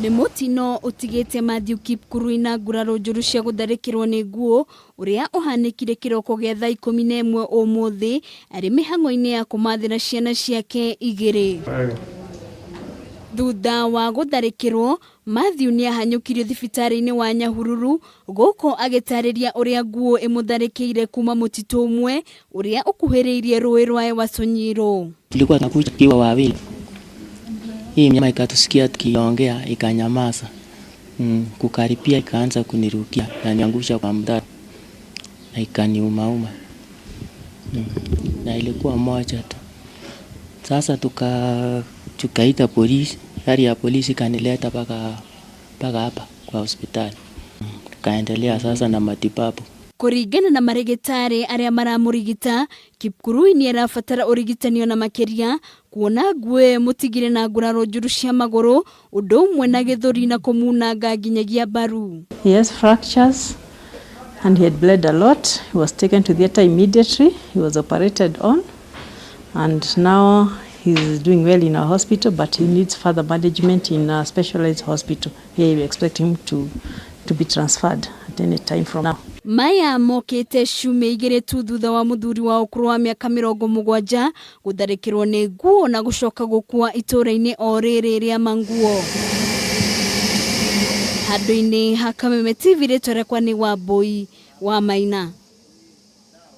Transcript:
Nĩ mũtino ũtigĩte Matthew Kipkurui na nguraro njũru cia gũtharĩkĩrwo nĩ Nguu ũrĩa ũhanĩkire kĩroko gĩa thaa 11 ũmũthĩ arĩ mĩhang'o-inĩ ya kũmathĩra ciana ciake igĩrĩ. Thutha wa gũtharĩkĩrwo, Matthew nĩ ahanyũkirio thibitarĩ-inĩ wa Nyahururu gũkũ agĩtarĩria ũrĩa Nguu ĩmũtharĩkĩire kuma mũtitũ ũmwe ũrĩa ũkuhĩrĩirie rũĩ rwa Ewasonyiro. Tulikuwa tunakuja kiwa wawili. Hii mnyama ikatusikia tukiongea ikanyamaza. Kukaripia ikaanza kunirukia na niangusha kwa mtaro. Na ikaniuma. Na ilikuwa moja tu. Sasa tukaita polisi. Gari ya polisi kanileta paka hapa kwa hospitali. Tukaendelea sasa na matibabu. Kũringana na marĩgĩtarĩ arĩa maramũrigita, Kipkurui nĩ arabatara ũrigitani na makĩria kuona Nguu mũtigire na nguraro njũru cia magũrũ ũndũ ũmwe na gĩthũri na kũmunanga nginyagia mbaru. He has fractures and he had bled a lot. He was taken to theater immediately. He was operated on and now he's doing well in our hospital, but he needs further management in a specialized hospital. Here we expect him to be transferred at any time from now. Maya mokĩte ciumia igĩrĩ tu thutha wa mũthuri wa ũkũrũ wa mĩaka 70 gũtharĩkĩrwo nĩ Nguu na gũcoka gũkua itũũra-inĩ o rĩrĩ rĩa Manguo. Handũ-inĩ ha Kameme TV rĩtwa rĩakwa nĩ Wambui wa Maina.